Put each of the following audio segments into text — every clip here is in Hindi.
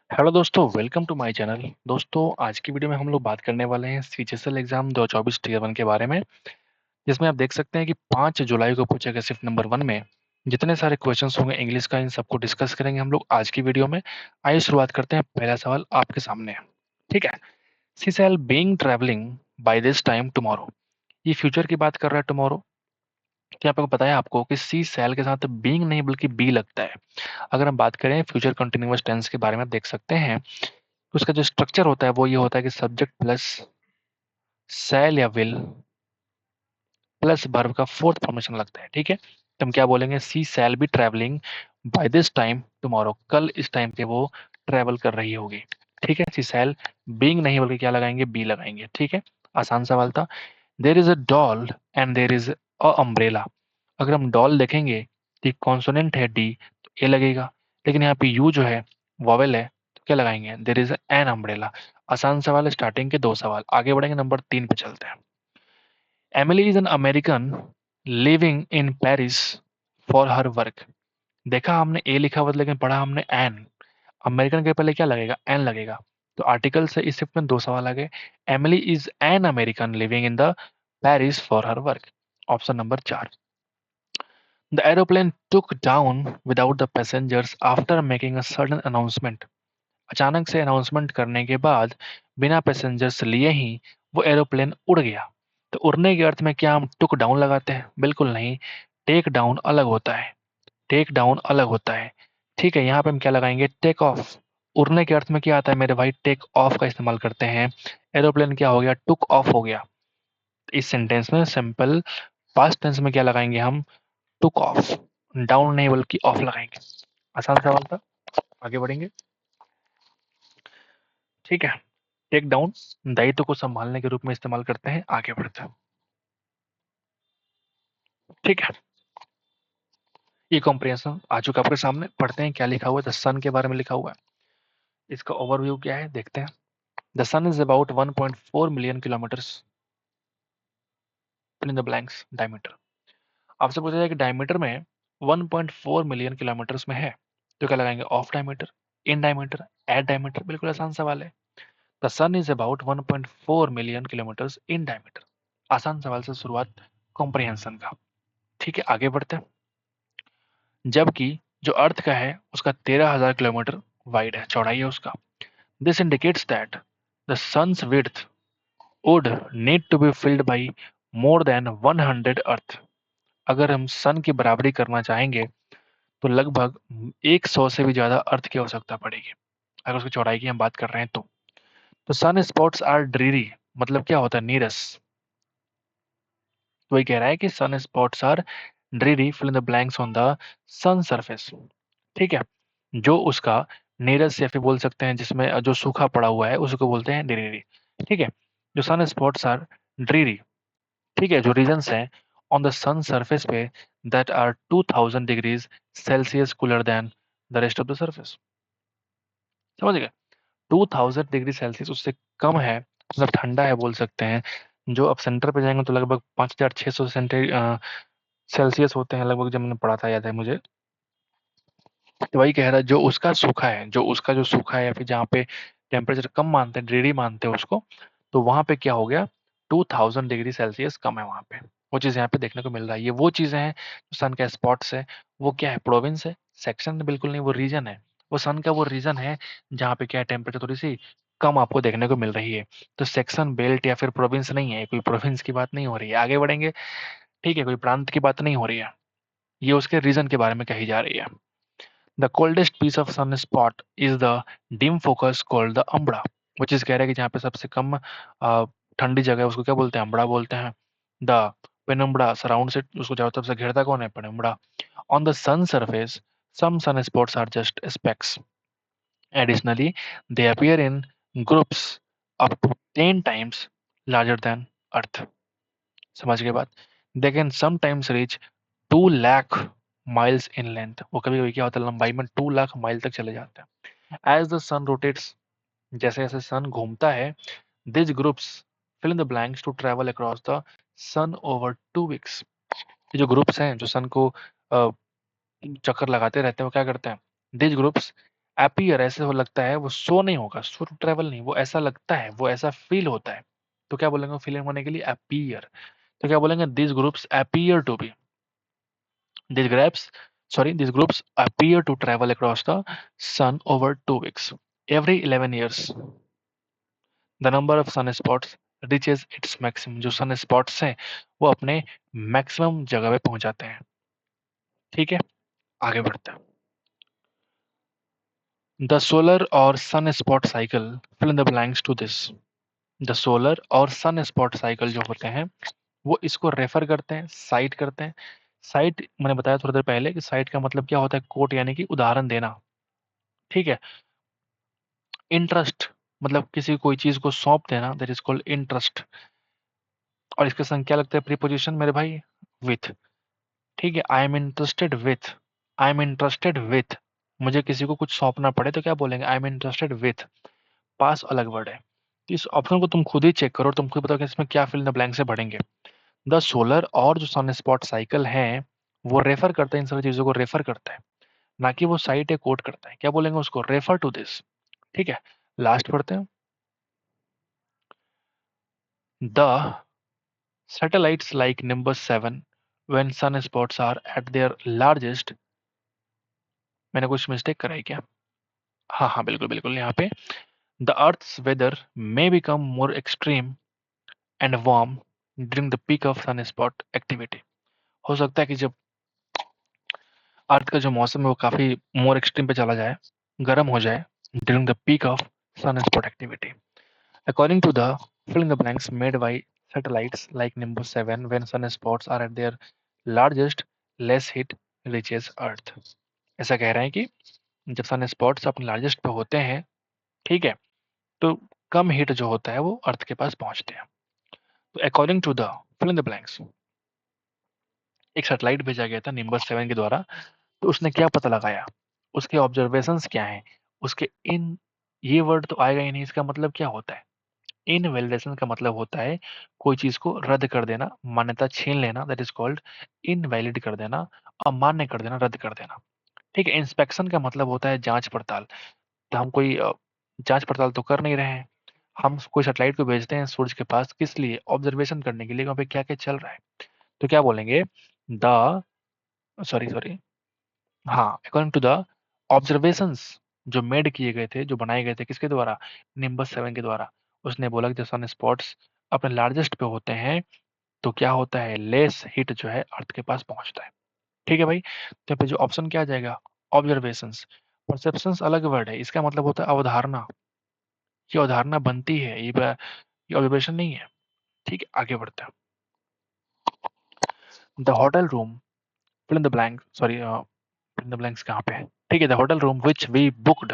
हेलो दोस्तों, वेलकम टू माय चैनल। दोस्तों, आज की वीडियो में हम लोग बात करने वाले हैं सीजीएसएल एग्जाम 2024 टीयर 1 के बारे में, जिसमें आप देख सकते हैं कि 5 जुलाई को पूछा गया शिफ्ट नंबर 1 में जितने सारे क्वेश्चंस होंगे इंग्लिश का, इन सबको डिस्कस करेंगे हम लोग आज की वीडियो में। आइए शुरुआत करते हैं। पहला सवाल आपके सामने है, ठीक है। She shall being travelling by this time tomorrow. ये फ्यूचर की बात कर रहा है, टुमारो। क्या आपको पता है आपको कि सी शैल के साथ बीइंग नहीं बल्कि बी लगता है। अगर हम बात करें फ्यूचर कंटिन्यूअस टेंस के बारे में, देख सकते हैं उसका जो स्ट्रक्चर होता है वो ये होता है कि सब्जेक्ट प्लस शैल या विल प्लस वर्ब का फोर्थ फॉर्मेशन लगता है, ठीक है। तो हम क्या बोलेंगे, she shall be travelling by this time tomorrow. कल इस टाइम पे वो ट्रैवल कर रही होगी, ठीक है। सी शैल बीइंग नहीं बल्कि क्या लगाएंगे, बी लगाएंगे, ठीक है। आसान सवाल था। There is a doll and there is a umbrella. अगर हम डॉल देखेंगे तो कॉन्सोनेंट है डी, तो ए लगेगा। लेकिन यहाँ पे यू जो है वॉवेल है, तो क्या लगाएंगे, देयर इज एन अम्ब्रेला। आसान सवाल है, स्टार्टिंग के 2 सवाल। आगे बढ़ेंगे, नंबर 3 पे चलते हैं। Emily is an American living in Paris for her work. देखा हमने ए लिखा हुआ था, लेकिन पढ़ा हमने एन। अमेरिकन के पहले क्या लगेगा, एन लगेगा। तो आर्टिकल से इस शिफ्ट में 2 सवाल आ गए। Emily is an American living in the Paris for her work. Option number 4। The aeroplane took down without the passengers after making a sudden announcement. अचानक से अनाउंसमेंट करने के बाद बिना पैसेंजर्स लिए ही वो एरोप्लेन उड़ गया। तो उड़ने के अर्थ में क्या हम टुक डाउन लगाते हैं? बिल्कुल नहीं। टेक डाउन अलग होता है। टेक डाउन अलग होता है, ठीक है। यहाँ पे हम क्या लगाएंगे, टेक ऑफ। उड़ने के अर्थ में क्या आता है मेरे भाई, टेक ऑफ का इस्तेमाल करते हैं। एरोप्लेन क्या हो गया, टुक ऑफ हो गया। इस सेंटेंस में सिंपल पास्ट टेंस में क्या लगाएंगे हम, टुक ऑफ। डाउन नहीं बल्कि ऑफ लगाएंगे। आसान सवाल था। आगे बढ़ेंगे, ठीक है। टेक डाउन दायित्व को संभालने के रूप में इस्तेमाल करते हैं। आगे बढ़ते हैं, ठीक है। ये कॉम्प्रिहेंशन आ चुका आपके सामने। पढ़ते हैं क्या लिखा हुआ है। द सन के बारे में लिखा हुआ है। इसका ओवरव्यू क्या है देखते हैं। The sun is about 1.4 million kilometres in the blanks diameter. आपसे पूछा जाए कि डायमीटर में 1.4 मिलियन किलोमीटर्स में है, तो क्या लगाएंगे, of diameter, in diameter, at diameter. बिल्कुल आसान सवाल है। The sun is about 1.4 million kilometres in diameter. आसान सवाल से शुरुआत कॉम्प्रिहेंशन का, ठीक है। आगे बढ़ते हैं। जबकि जो अर्थ का है उसका 13,000 किलोमीटर वाइड है, चौड़ाई है उसका। This indicates that the sun's width would need to be filled by more than 100 earth. अगर हम सन की बराबरी करना चाहेंगे तो लगभग 100 से भी ज्यादा अर्थ की आवश्यकता पड़ेगी, अगर उसकी चौड़ाई की हम बात कर रहे हैं तो सन स्पॉट्स आर ड्रीरी, मतलब क्या होता है, नीरस। तो वही कह रहा है कि sun spots are dreary, fill in the blanks on the sun surface, ठीक है। जो उसका नीरस या फिर बोल सकते हैं जिसमें जो सूखा पड़ा हुआ है उसको बोलते हैं ड्रीरी, ठीक है। जो सन स्पॉट्स आर ड्रीरी, ठीक है, जो रीजन्स हैं ऑन द सन सरफेस पे that are 2000 degrees Celsius cooler than the rest of the surface. समझ गए? 2000 डिग्री सेल्सियस उससे कम है, मतलब ठंडा है बोल सकते हैं। जो अब सेंटर पे जाएंगे तो लगभग 5600 सेल्सियस होते हैं लगभग, जब मैंने पढ़ा था याद है मुझे। तो वही कह रहा है, जो उसका सूखा है, जो उसका जो सूखा है या फिर जहाँ पे टेम्परेचर कम मानते हैं, ड्रीडी मानते हैं उसको, तो वहां पे क्या हो गया, 2000 डिग्री सेल्सियस कम है वहां पे। वो चीज यहाँ पे देखने को मिल रहा है। ये वो चीजें हैं जो सन का स्पॉट्स है। वो क्या है, प्रोविंस है, सेक्शन बिल्कुल नहीं, वो रीजन है। वो सन का वो रीजन है जहाँ पे क्या है, टेम्परेचर थोड़ी सी कम आपको देखने को मिल रही है। तो सेक्शन, बेल्ट या फिर प्रोविंस नहीं है, कोई प्रोविंस की बात नहीं हो रही है। आगे बढ़ेंगे, ठीक है, कोई प्रांत की बात नहीं हो रही है, ये उसके रीजन के बारे में कही जा रही है। The coldest piece of sunspot is the dim focus called the umbra, which is कह रहा है कि जहाँ पे सबसे कम ठंडी जगह है उसको क्या बोलते हैं, अम्बड़ा बोलते हैं। The penumbra surrounds it, उसको चारों तरफ से घेरता कौन है, penumbra. On the sun surface, some sunspots are just specks. Additionally, they appear in groups up to 10 times larger than Earth. समझ गए बात? They can sometimes reach 2 lakh miles in length. वो कभी कभी क्या होता है, लंबाई में 2 लाख माइल तक चले जाते हैं। एज द सन रोटेट्स, जैसे जैसे सन घूमता है, this groups fill in the blanks to travel across the sun over 2 weeks. ये जो ग्रुप्स हैं जो सन को चक्कर लगाते रहते हैं, वो क्या करते हैं, दिस ग्रुप्स अपीयर ऐसे हो लगता है, वो सो नहीं होगा, सो टू ट्रेवल नहीं, वो ऐसा लगता है, वो ऐसा फील होता है। तो क्या बोलेंगे फीलिंग होने के लिए? अपीयर। तो क्या बोलेंगे? This groups appear to be, this groups these groups appear to travel across the sun over 2 weeks. Every 11 years, the number of sun spots reaches its maximum. जो सन स्पॉट्स हैं वो अपने मैक्सिमम जगह पे पहुंच जाते हैं। ठीक है, आगे बढ़ते हैं। द सोलर और sunspot cycle, fill in the blanks to this. The solar और सन स्पॉट साइकिल जो होते हैं वो इसको रेफर करते हैं, साइट करते हैं। साइट मैंने बताया थोड़ी देर पहले कि साइट का मतलब क्या होता है? कोट यानी कि उदाहरण देना। ठीक है। इंटरेस्ट मतलब किसी कोई चीज को सौंप देना, दैट इज कॉल्ड इंटरेस्ट। और इसके संग क्या लगता है प्रीपोजिशन मेरे भाई? विथ। ठीक है, I am interested with, I am interested with. मुझे किसी को कुछ सौंपना पड़े तो क्या बोलेंगे? I am interested with. पास अलग वर्ड है। तो इस ऑप्शन को तुम खुद ही चेक करो, तुम खुद बताओ कि इसमें क्या फिल इन द ब्लैंक से भरेंगे। द सोलर और जो सन स्पॉट साइकिल है वो रेफर करता है, इन सारी चीजों को रेफर करता है, ना कि वो साइट या कोट करता है। क्या बोलेंगे उसको? Refer to this. ठीक है, लास्ट पढ़ते हैं। The satellites like Nimbus 7 when sunspots are at their largest। मैंने कुछ मिस्टेक कराई क्या? हाँ हाँ, बिल्कुल बिल्कुल, यहाँ पे the earth's weather may become more extreme and warm during the peak of sunspot activity. हो सकता है कि जब अर्थ का जो मौसम है वो काफी मोर एक्सट्रीम पे चला जाए, गर्म हो जाए during the peak of sunspot activity. According to the fill in the blanks made by satellites like Nimbus 7, when sunspots are at their largest, less heat reaches Earth। ऐसा कह रहे हैं कि जब सन स्पॉट्स अपने लार्जेस्ट पे होते हैं, ठीक है, तो कम हीट जो होता है वो अर्थ के पास पहुंचते हैं। तो according to the fill in the blanks, एक सैटेलाइट भेजा गया था निम्बस 7 के द्वारा, तो उसने क्या पता लगाया, उसके ऑब्जर्वेशंस क्या हैं, उसके इन, ये वर्ड तो आएगा ही नहीं, इसका मतलब क्या होता है? इनवैलिडेशन का मतलब होता है कोई चीज को रद्द कर देना, मान्यता छीन लेना, दैट इज कॉल्ड इनवैलिड कर देना, अमान्य कर देना, रद्द कर देना। ठीक है, इंस्पेक्शन का मतलब होता है जांच पड़ताल। तो हम कोई जांच पड़ताल तो कर नहीं रहे हैं, हम कोई सैटेलाइट को भेजते हैं सूरज के पास, किस लिए? ऑब्जर्वेशन करने के लिए, वहाँ पे क्या क्या चल रहा है। तो क्या बोलेंगे? द सॉरी सॉरी हाँ, अकॉर्डिंग टू द ऑब्जर्वेशंस जो मेड किए गए थे, जो बनाए गए थे किसके द्वारा? निम्बस 7 के द्वारा। उसने बोला कि जब सन स्पॉट्स अपने लार्जेस्ट पे होते हैं तो क्या होता है? लेस हीट जो है अर्थ के पास पहुंचता है। ठीक है भाई, तो यहाँ पे जो ऑप्शन क्या आ जाएगा? ऑब्जर्वेशंस। परसेप्शंस अलग वर्ड है, इसका मतलब होता है अवधारणा। ये अवधारणा बनती है, ये ऑब्जर्वेशन नहीं है। ठीक है, आगे बढ़ते हैं। The hotel room, fill in the blank, sorry fill in the blanks कहाँ पे है? ठीक है, the hotel room which we booked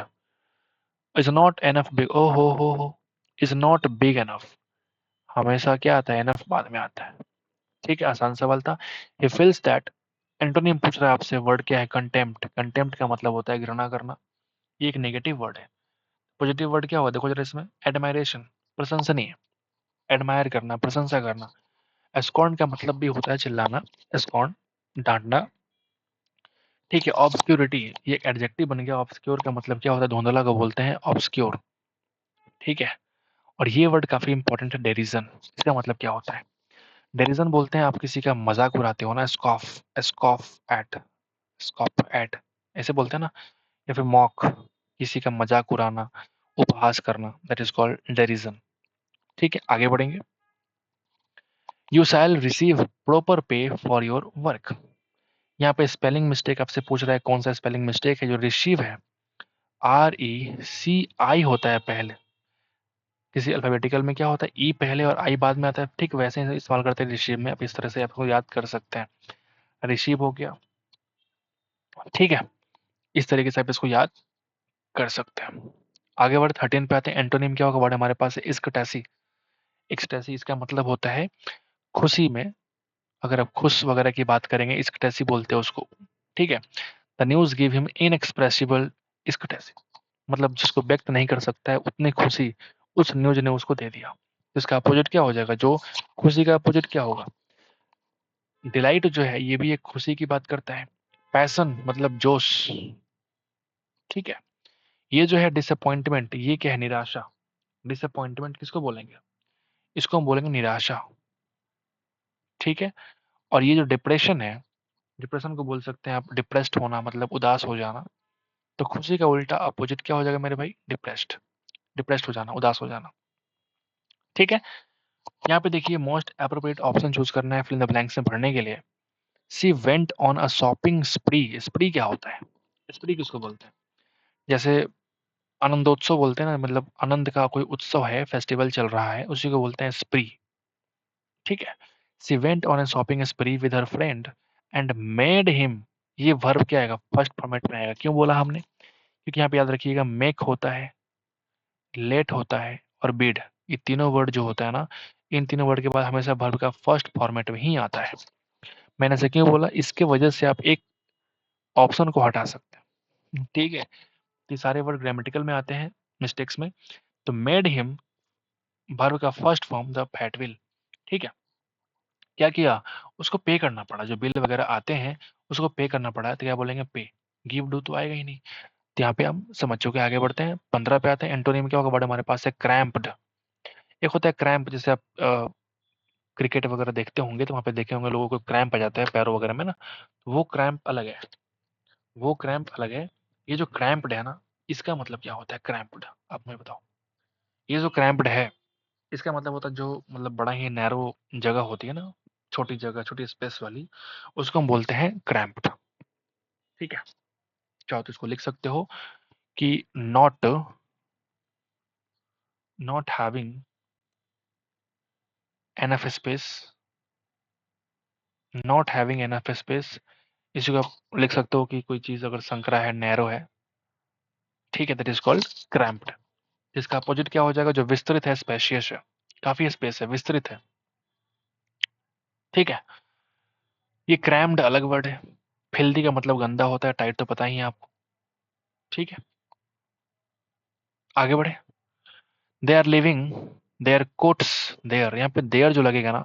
is not enough big, ओ हो, इज नॉट बिग एनफ। हमेशा क्या आता है? एनफ बाद में आता है। ठीक है, आसान सवाल था। ही फील्स दैट, एंटोनिम पूछ रहा है आपसे, वर्ड क्या है? कंटेम्प्ट। कंटेम्प्ट का मतलब होता है घृणा करना, ये एक नेगेटिव वर्ड है। पॉजिटिव वर्ड क्या हुआ देखो जरा इसमें? एडमायरेशन, प्रशंसनीय। एडमायर करना, प्रशंसा करना। एस्कॉर्न का मतलब भी होता है चिल्लाना, एस्कॉर्न डांटना। ठीक है, ऑब्सक्योरिटी, ये एक एडजेक्टिव बन गया। ऑब्सक्योर का मतलब क्या होता है? धुंधला को बोलते हैं ऑब्सक्योर। ठीक है, और ये वर्ड काफी इंपॉर्टेंट है, डेरिजन। इसका मतलब क्या होता है? डेरिजन बोलते हैं आप किसी का मजाक उड़ाते हो ना, scoff, scoff at, scoff at, ऐसे बोलते हैं ना। या फिर मॉक, किसी का मजाक उड़ाना, उपहास करना, दैट इज कॉल्ड डेरिजन। ठीक है, आगे बढ़ेंगे। यू शैल रिसीव प्रॉपर पे फॉर योर वर्क। यहाँ पे स्पेलिंग मिस्टेक आपसे पूछ रहा है, कौन सा स्पेलिंग मिस्टेक है? जो रिसीव है, RECI होता है पहले। किसी अल्फाबेटिकल में क्या होता है? ई पहले और आई बाद में आता है। ठीक वैसे ही इस्तेमाल करते हैं रिसीव में, आप इस तरह से आपको याद कर सकते हैं। रिसीव हो गया। ठीक है, इस तरीके से आप इसको याद कर सकते हैं। आगे बढ़े 13 पे आते हैं। एंटोनिम क्या होगा? वर्ड हमारे पास है एक्सटैसी। एक्सटैसी इसका मतलब होता है खुशी में, अगर आप खुश वगैरह की बात करेंगे, एक्सटैसी बोलते हैं उसको। ठीक है, the news give him inexpressible ecstasy, मतलब जिसको व्यक्त नहीं कर सकता है उतनी खुशी उस न्यूज ने उसको दे दिया। तो इसका अपोजिट क्या हो जाएगा? जो खुशी का अपोजिट क्या होगा? डिलाइट जो है ये भी एक खुशी की बात करता है। पैशन मतलब जोश। ठीक है, ये जो है डिसअपॉइंटमेंट, ये क्या है? निराशा। डिसअपॉइंटमेंट किसको बोलेंगे? इसको हम बोलेंगे निराशा। ठीक है। और ये जो डिप्रेशन है, डिप्रेशन को बोल सकते हैं आप डिप्रेस्ड होना, मतलब उदास हो जाना। तो खुशी का उल्टा अपोजिट क्या हो जाएगा मेरे भाई? डिप्रेस्ड। डिप्रेस्ड हो जाना, उदास हो जाना। ठीक है। यहाँ पे देखिए मोस्ट अप्रोप्रिएट ऑप्शन चूज करना है फिल इन द ब्लैंक्स में भरने के लिए। She went on a shopping spree. Spree क्या होता है? स्प्री किसको बोलते हैं? जैसे आनंदोत्सव बोलते हैं ना, मतलब आनंद का कोई उत्सव है, फेस्टिवल चल रहा है, उसी को बोलते हैं स्प्री। ठीक है। She went on a shopping spree with her friend and made him. ये वर्ब क्या आएगा? फर्स्ट फॉर्मेट में आएगा। क्यों बोला हमने? क्योंकि यहाँ पे याद रखिएगा मेक होता है, लेट होता है और बीड, ये तीनों वर्ड जो होता है ना, इन तीनों वर्ड के बाद हमेशा वर्ब का फर्स्ट फॉर्मेट में ही आता है। मैंने ऐसे क्यों बोला? इसके वजह से आप एक ऑप्शन को हटा सकते हैं। ठीक है। ये सारे वर्ड ग्रामेटिकल में आते हैं मिस्टेक्स में। तो मेड हिम वर्ब का first form the fat will. ठीक है। क्या किया? उसको पे करना पड़ा, जो बिल वगैरह आते हैं उसको पे करना पड़ा, तो क्या बोलेंगे? पे। गिव डू तो आएगा ही नहीं। तो यहाँ पे हम समझ चुके, आगे बढ़ते हैं 15 पे आते हैं। एंटोनिम क्या होगा? बड़े हमारे पास है क्रैम्प्ड। एक होता है क्रैम्प, जैसे आप क्रिकेट वगैरह देखते होंगे तो वहां पे देखे होंगे लोगों को क्रैम्प आ जाता है पैरों वगैरह में ना, तो वो क्रैम्प अलग है। वो क्रैम्प अलग है। ये जो क्रैम्प्ड है ना, इसका मतलब क्या होता है? क्रैम्प्ड, आप मुझे बताओ। ये जो क्रैम्प्ड है, इसका मतलब होता है जो मतलब बड़ा ही नैरो जगह होती है ना, छोटी जगह, छोटी स्पेस वाली, उसको हम बोलते हैं क्रैम्प्ड। ठीक है। चाहो तो इसको लिख सकते हो कि not not having enough space, not having enough space. इसी को आप लिख सकते हो कि कोई चीज अगर संकरा है, नैरो है, ठीक है, दैट इज कॉल्ड क्रैम्प्ड। इसका अपोजिट क्या हो जाएगा? जो विस्तृत है, स्पेशियस है, काफी स्पेस है, विस्तृत है। ठीक है। ये क्रैम्ड अलग वर्ड है। फिल्दी का मतलब गंदा होता है, टाइट तो पता ही है आपको। ठीक है। आगे बढ़े। They are living their coats there. यहाँ पे देयर जो लगेगा ना,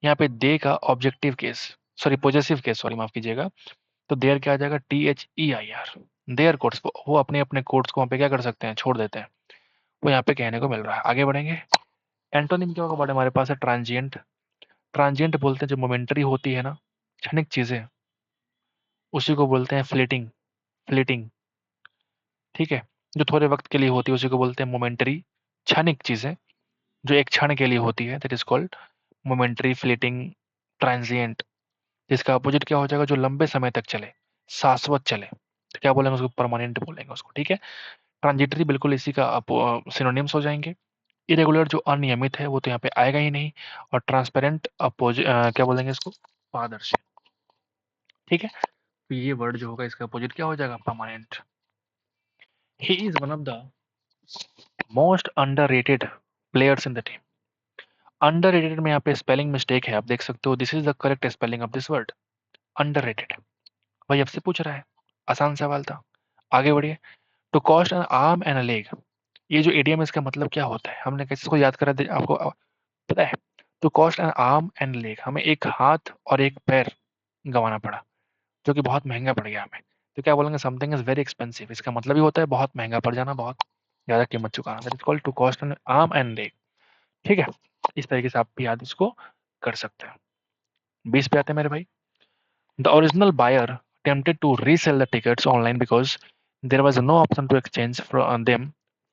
यहाँ पे दे का objective case, sorry possessive case, sorry माफ कीजिएगा। तो देयर क्या आ जाएगा? THEIR। देयर कोट्स, वो अपने अपने कोट्स को वहाँ पे क्या कर सकते हैं? छोड़ देते हैं। वो यहाँ पे कहने को मिल रहा है। आगे बढ़ेंगे। एंटोनिम क्या होगा? बड़े हमारे पास है ट्रांजिएंट। ट्रांजिएंट बोलते हैं जो मोमेंटरी होती है ना, क्षणिक चीजें, उसी को बोलते हैं फ्लीटिंग। फ्लीटिंग। ठीक है। जो थोड़े वक्त के लिए होती है उसी को बोलते हैं मोमेंटरी। क्षणिक चीजें जो एक क्षण के लिए होती है, that is called momentary, fleeting, transient. जिसका अपोजिट क्या हो जाएगा? जो लंबे समय तक चले, शाश्वत चले, तो क्या बोलेंगे उसको? परमानेंट बोलेंगे उसको। ठीक है। ट्रांजिटरी बिल्कुल इसी का सिनोनिम्स हो जाएंगे। इरेगुलर जो अनियमित है वो तो यहाँ पे आएगा ही नहीं। और ट्रांसपेरेंट क्या बोलेंगे इसको? पारदर्शी। ठीक है। तो ये वर्ड जो होगा इसका अपोजिट क्या हो जाएगा? Permanent. He is one of the most underrated players in the team. Underrated में यहाँ पे स्पेलिंग मिस्टेक है, आप देख सकते हो। This is the correct spelling of this word, underrated. भाई आपसे पूछ रहा है, आसान सवाल था। आगे बढ़िए। To cost an arm and a leg. ये जो एडीएम, इसका मतलब क्या होता है? हमने कैसे इसको याद करा आपको पता है? To cost an arm and leg, हमें एक हाथ और एक पैर गंवाना पड़ा, जो कि बहुत महंगा पड़ गया हमें। तो क्या बोलेंगे? Something is very expensive. इसका मतलब ही होता है बहुत महंगा पड़ जाना, बहुत ज्यादा कीमत चुकाना। That is called to cost an arm and leg. ठीक है। इस तरीके से आप भी याद इसको कर सकते हैं। 20 पे आते हैं मेरे भाई। The original buyer attempted to resell the tickets online because there was no option to exchange them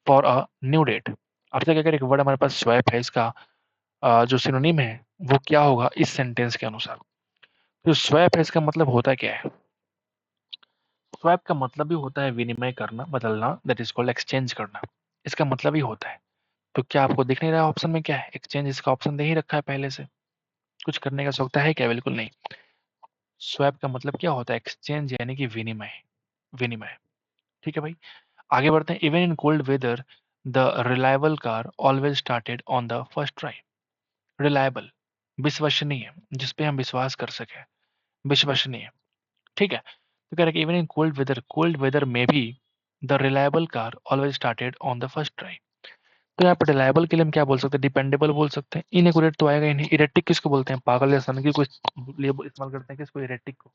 for a new date. अब तक अगर एक वर्ड हमारे पास स्वैप है, इसका जो सिनोनिम है वो क्या होगा इस सेंटेंस के अनुसार? तो स्वैप है, इसका मतलब होता क्या है? स्वैप का मतलब ही होता है विनिमय करना, बदलना, दैट इज कॉल्ड एक्सचेंज करना। इसका मतलब ही होता है। तो क्या आपको दिख नहीं रहा ऑप्शन में क्या है? एक्सचेंज, इसका ऑप्शन दे ही रखा है पहले से। कुछ करने का सोचता है क्या? बिल्कुल नहीं। स्वैप का मतलब क्या होता है? एक्सचेंज यानी कि विनिमय। विनिमय। ठीक है भाई। आगे बढ़ते हैं। Even in cold whether the reliable car always started on the first try. Reliable, विश्वसनीय, जिसपे हम विश्वास कर सके, विश्वसनीय। ठीक है। तो कह रहे इवन इन कोल्ड वेदर में भी the reliable car always started on the first try. तो यहाँ पे रिलायबल के लिए हम क्या बोल सकते हैं? डिपेंडेबल बोल सकते हैं। इनएक्यूरेट तो आएगा ही नहीं। इरेटिक किसको बोलते हैं? पागल या सन की कोई इस्तेमाल करते हैं किसको? इरेटिक को।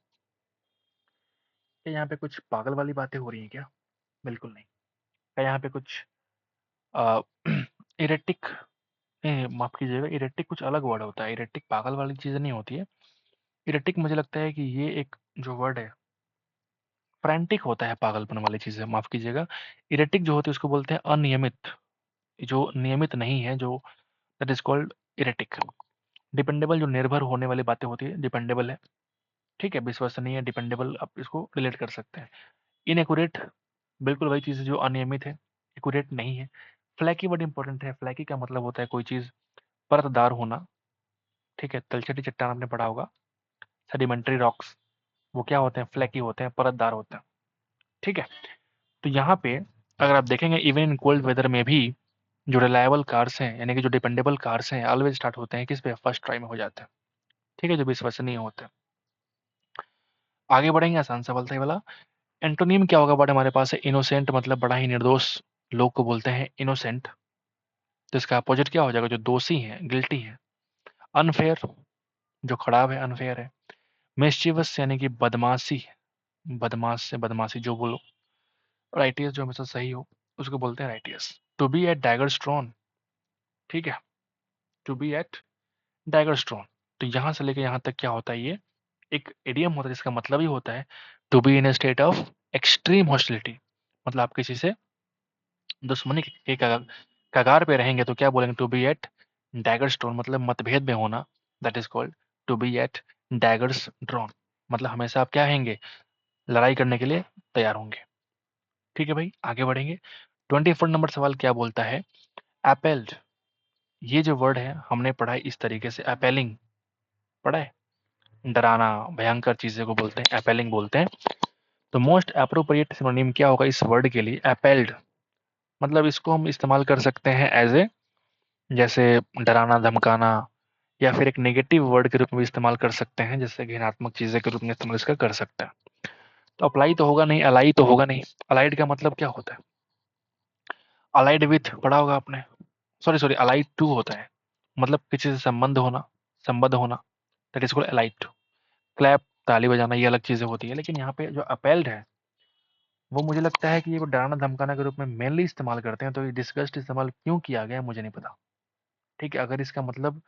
क्या यहाँ पे कुछ पागल वाली बातें हो रही हैं क्या? बिल्कुल नहीं। क्या यहाँ पे कुछ अ, इरेक्टिक माफ़ कीजिएगा, इरेक्टिक कुछ अलग वर्ड होता है, इरेक्टिक पागल वाली चीज़ नहीं होती है। इरेक्टिक मुझे लगता है कि ये एक जो वर्ड है, फ्रैंटिक होता है, पागलपन वाली चीज़ है, माफ़ कीजिएगा। इरेक्टिक जो होती है उसको बोलते हैं अनियमित, जो नियमित नहीं है, जो that is called erratic. Dependable जो निर्भर होने वाली बातें होती है, डिपेंडेबल है, ठीक है? विश्वसनीय, डिपेंडेबल आप इसको रिलेट कर सकते हैं। इनएक्यूरेट बिल्कुल वही चीज़ है जो अनियमित है, एक्यूरेट नहीं है। फ्लैकी वर्ड इंपॉर्टेंट है, फ्लैकी का मतलब होता है कोई चीज़ परतदार होना, ठीक है? तलछटी चट्टान आपने पढ़ा होगा, सेडिमेंट्री रॉक्स, वो क्या होते हैं? फ्लैकी होते हैं, परतदार होते हैं, ठीक है? तो यहाँ पे अगर आप देखेंगे इवन इन कोल्ड वेदर में भी जो रिलायबल कार्स हैं, यानी कि जो डिपेंडेबल कार्स हैं, ऑलवेज स्टार्ट होते हैं किस पे? फर्स्ट ट्राई में हो जाते हैं, ठीक है? जो विश्वसनीय होते हैं। आगे बढ़ेंगे, आसान सवाल था ये वाला। एंटोनिम क्या होगा वर्ड हमारे पास है? इनोसेंट, मतलब बड़ा ही निर्दोष लोग को बोलते हैं इनोसेंट। तो इसका अपोजिट क्या हो जाएगा? जो दोषी हैं, गिल्टी हैं। अनफेयर, जो खराब है, अनफेयर है। मिस्चीवस यानी कि बदमाशी, बदमाश से बदमाशी जो बोलो। राइटियस जो हमेशा सही हो उसको बोलते हैं righteous. To be at daggers drawn, ठीक है? To be at daggers drawn, तो यहाँ से लेके यहाँ तक क्या होता है? ये एक इडियम होता है जिसका मतलब ही होता है to be in a state of extreme hostility, मतलब आप किसी से दुश्मनी के कगार पे रहेंगे तो क्या बोलेंगे? To be at dagger stone, मतलब मतभेद में होना, that is called to be at daggers drawn, मतलब हमेशा आप क्या रहेंगे? लड़ाई करने के लिए तैयार होंगे, ठीक है भाई? आगे बढ़ेंगे। 24 नंबर सवाल क्या बोलता है? एपेल्ड, ये जो वर्ड है हमने पढ़ा है इस तरीके से, एपेलिंग पढ़ा है, डराना, भयंकर चीजें को बोलते हैं एपेलिंग बोलते हैं। तो मोस्ट अप्रोप्रिएट सिनोनिम क्या होगा इस वर्ड के लिए? एपेल्ड, मतलब इसको हम इस्तेमाल कर सकते हैं एज ए, जैसे डराना, धमकाना, या फिर एक नेगेटिव वर्ड के रूप में इस्तेमाल कर सकते हैं, जैसे घृणात्मक चीज़ें के रूप में इस्तेमाल इसका कर सकते हैं। तो अप्लाई तो होगा नहीं, अलाई तो होगा नहीं। अलाइड का मतलब क्या होता है? अलाइड विथ पढ़ा होगा आपने, सॉरी अलाइड टू होता है, मतलब किसी से संबंध होना, संबद्ध होना, that is called allied to. Clap, ताली बजाना, ये अलग चीज़ें होती है, लेकिन यहाँ पे जो अपेल्ड है वो मुझे लगता है कि ये डराना धमकाना के रूप में मेनली इस्तेमाल करते हैं, तो ये डिस्गस्ट इस्तेमाल क्यों किया गया है मुझे नहीं पता, ठीक है? अगर इसका मतलब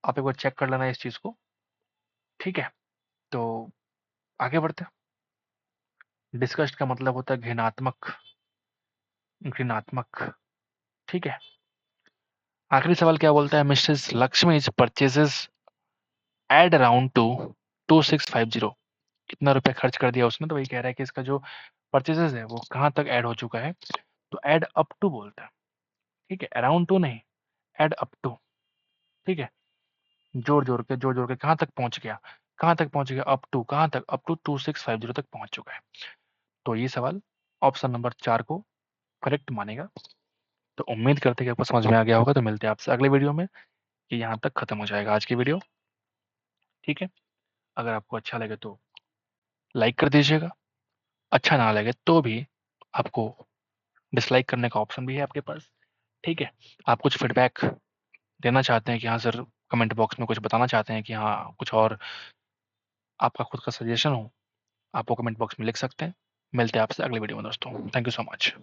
आप एक बार चेक कर लेना इस चीज़ को, ठीक है? तो आगे बढ़ते हैं। डिस्गस्ट का मतलब होता है घृणात्मक, घृणात्मक, ठीक है? आखिरी सवाल क्या बोलता है? Mrs Lakshmi purchases add around to 2650, कितना रुपया खर्च कर दिया उसने? तो वही कह रहा है कि इसका जो परचेजेस है वो कहाँ तक ऐड हो चुका है, तो ऐड अप टू बोलता है, ठीक है? अराउंड टू नहीं, ऐड अप टू, ठीक है? जोड़ जोड़ के कहाँ तक पहुंच गया? कहाँ तक पहुंच गया? अप टू, कहाँ तक? अप टू 2650 तक पहुंच चुका है। तो ये सवाल ऑप्शन नंबर 4 को करेक्ट मानेगा। तो उम्मीद करते हैं कि आपको समझ में आ गया होगा। तो मिलते हैं आपसे अगले वीडियो में, कि यहाँ तक खत्म हो जाएगा आज की वीडियो, ठीक है? अगर आपको अच्छा लगे तो लाइक कर दीजिएगा, अच्छा ना लगे तो भी आपको डिसलाइक करने का ऑप्शन भी है आपके पास, ठीक है? आप कुछ फीडबैक देना चाहते हैं कि हाँ सर, कमेंट बॉक्स में कुछ बताना चाहते हैं कि हाँ कुछ और आपका खुद का सजेशन हो, आप वो कमेंट बॉक्स में लिख सकते हैं। मिलते हैं आपसे अगले वीडियो में दोस्तों। Thank you so much.